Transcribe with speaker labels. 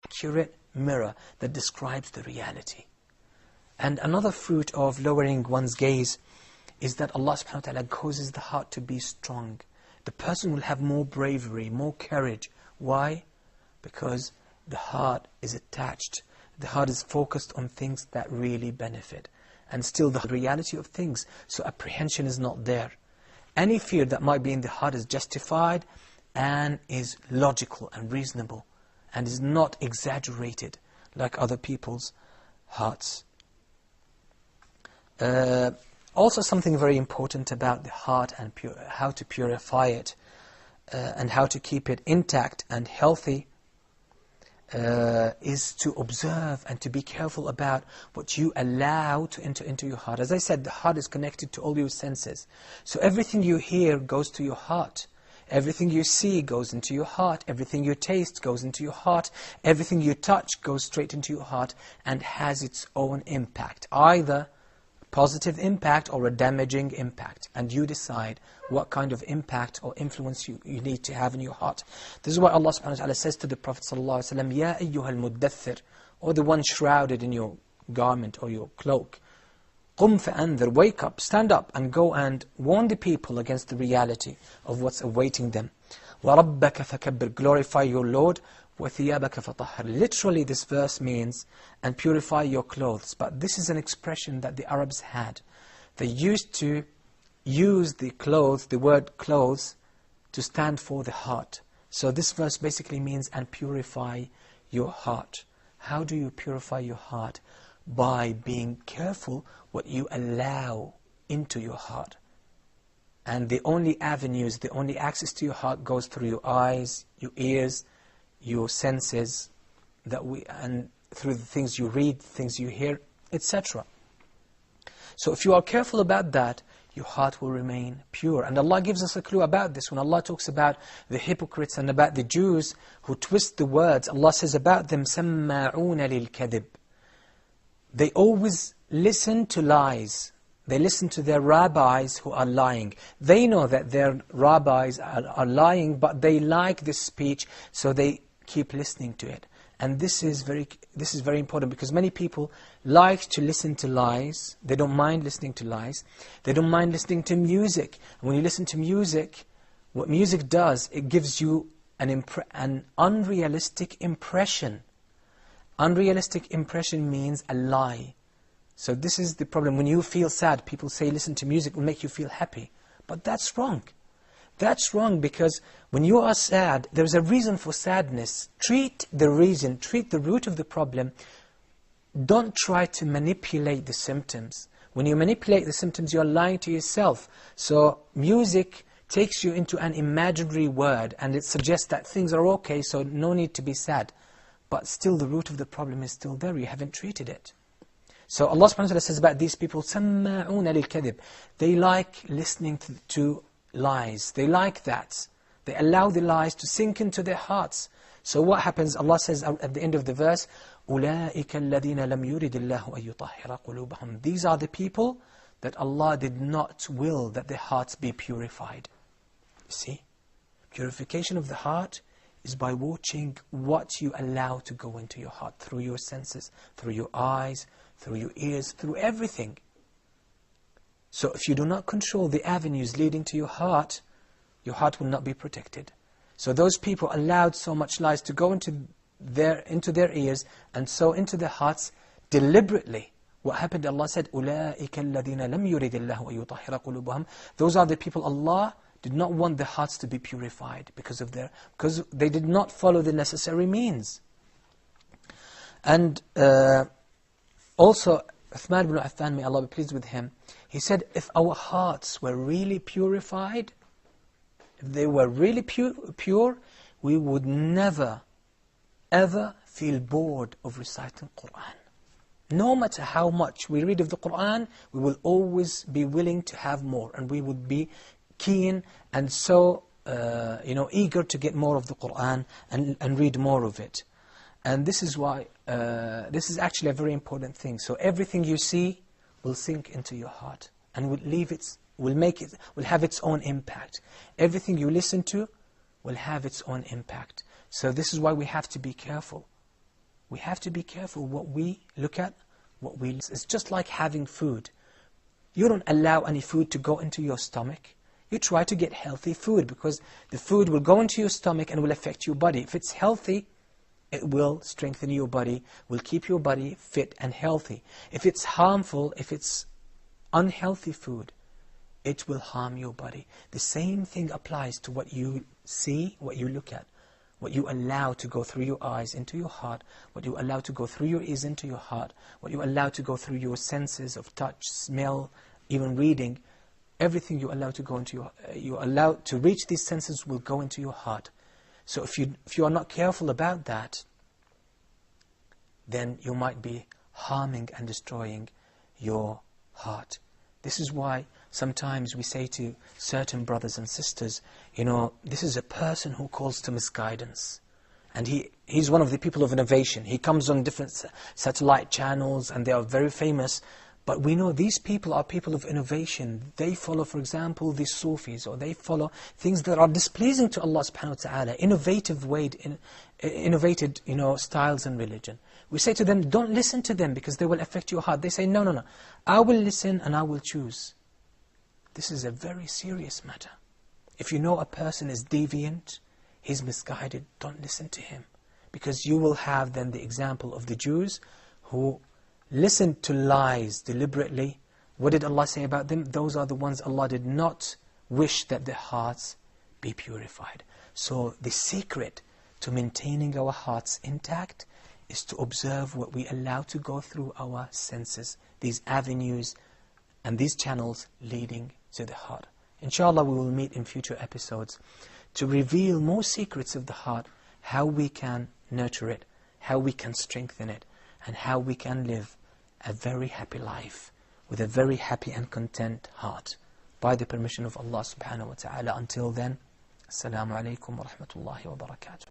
Speaker 1: accurate mirror that describes the reality. And another fruit of lowering one's gaze is that Allah subhanahu wa ta'ala causes the heart to be strong. The person will have more bravery, more courage. Why? Because the heart is attached. The heart is focused on things that really benefit. And still the reality of things. So apprehension is not there. Any fear that might be in the heart is justified and is logical and reasonable. And is not exaggerated like other people's hearts. Also something very important about the heart and how to purify it and how to keep it intact and healthy is to observe and to be careful about what you allow to enter into your heart. As I said, the heart is connected to all your senses. So everything you hear goes to your heart. Everything you see goes into your heart. Everything you taste goes into your heart. Everything you touch goes straight into your heart and has its own impact. Either positive impact or a damaging impact. And you decide what kind of impact or influence you need to have in your heart. This is why Allah subhanahu wa ta'ala says to the Prophet sallallahu alaihi wasallam, Ya ayyuhal muddathir, or the one shrouded in your garment or your cloak. Qum fa'anzir, wake up, stand up and go and warn the people against the reality of what's awaiting them. وَرَبَّكَ فَكَبِّرْ, glorify your Lord. وَثِيَابَكَ فَطَهِّرْ. Literally this verse means, and purify your clothes. But this is an expression that the Arabs had. They used to use the clothes, the word clothes, to stand for the heart. So this verse basically means, and purify your heart. How do you purify your heart? By being careful what you allow into your heart. And the only avenues, the only access to your heart goes through your eyes, your ears, your senses, and through the things you read, things you hear, etc. So if you are careful about that, your heart will remain pure. And Allah gives us a clue about this. When Allah talks about the hypocrites and about the Jews who twist the words, Allah says about them, سَمَّاعُونَ لِلْكَذِبِ. They always listen to lies. They listen to their rabbis who are lying. They know that their rabbis are lying, but they like this speech, so they keep listening to it. And this is very important, because many people like to listen to lies. They don't mind listening to lies. They don't mind listening to music. And when you listen to music, what music does, it gives you an unrealistic impression. Unrealistic impression means a lie. So this is the problem. When you feel sad, people say listen to music will make you feel happy. But that's wrong. That's wrong, because when you are sad, there's a reason for sadness. Treat the reason, treat the root of the problem. Don't try to manipulate the symptoms. When you manipulate the symptoms, you're lying to yourself. So music takes you into an imaginary world, and it suggests that things are okay, so no need to be sad. But still the root of the problem is still there. You haven't treated it. So Allah subhanahu wa ta'ala says about these people, سَمَّاعُونَ لِلْكَذِبِ. They like listening to lies. They like that. They allow the lies to sink into their hearts. So what happens? Allah says at the end of the verse, أُولَٰئِكَ الَّذِينَ لَمْ يُرِدِ اللَّهُ أَن يُطَهِّرَ قُلُوبَهُمْ. These are the people that Allah did not will that their hearts be purified. You see? Purification of the heart is by watching what you allow to go into your heart, through your senses, through your eyes, through your ears, through everything. So if you do not control the avenues leading to your heart will not be protected. So those people allowed so much lies to go into their ears and so into their hearts deliberately. What happened? Allah said, أُولَٰئِكَ الَّذِينَ لَمْ يُرِدِ اللَّهُ أَن يُطَهِّرَ قُلُوبَهُمْ. Those are the people Allah did not want their hearts to be purified because they did not follow the necessary means. And also, Uthman ibn Affan, may Allah be pleased with him, he said, if our hearts were really purified, if they were really pure, we would never, ever feel bored of reciting Qur'an. No matter how much we read of the Qur'an, we will always be willing to have more, and we would be keen and so eager to get more of the Qur'an and read more of it. And this is why, this is actually a very important thing. So everything you see will sink into your heart and will have its own impact. Everything you listen to will have its own impact. So this is why we have to be careful. We have to be careful what we look at, what we... It's just like having food. You don't allow any food to go into your stomach. You try to get healthy food, because the food will go into your stomach and will affect your body. If it's healthy, it will strengthen your body, will keep your body fit and healthy. If it's harmful, if it's unhealthy food, it will harm your body. The same thing applies to what you see, what you look at, what you allow to go through your eyes into your heart, what you allow to go through your ears into your heart, what you allow to go through your senses of touch, smell, even reading. Everything you allow to go into your, you allow to reach these senses will go into your heart. So if you are not careful about that, then you might be harming and destroying your heart. This is why sometimes we say to certain brothers and sisters, you know, this is a person who calls to misguidance. And he's one of the people of innovation. He comes on different satellite channels and they are very famous. But we know these people are people of innovation. They follow, for example, the Sufis, or they follow things that are displeasing to Allah subhanahu wa ta'ala, innovated, you know, styles in religion. We say to them, don't listen to them because they will affect your heart. They say, no, no, no, I will listen and I will choose. This is a very serious matter. If you know a person is deviant, he's misguided, don't listen to him. Because you will have then the example of the Jews who listened to lies deliberately. What did Allah say about them? Those are the ones Allah did not wish that their hearts be purified. So the secret to maintaining our hearts intact is to observe what we allow to go through our senses, these avenues and these channels leading to the heart. Inshallah, we will meet in future episodes to reveal more secrets of the heart, how we can nurture it, how we can strengthen it, and how we can live a very happy life with a very happy and content heart, by the permission of Allah subhanahu wa ta'ala. Until then, Assalamu alaikum wa rahmatullahi wa barakatuh.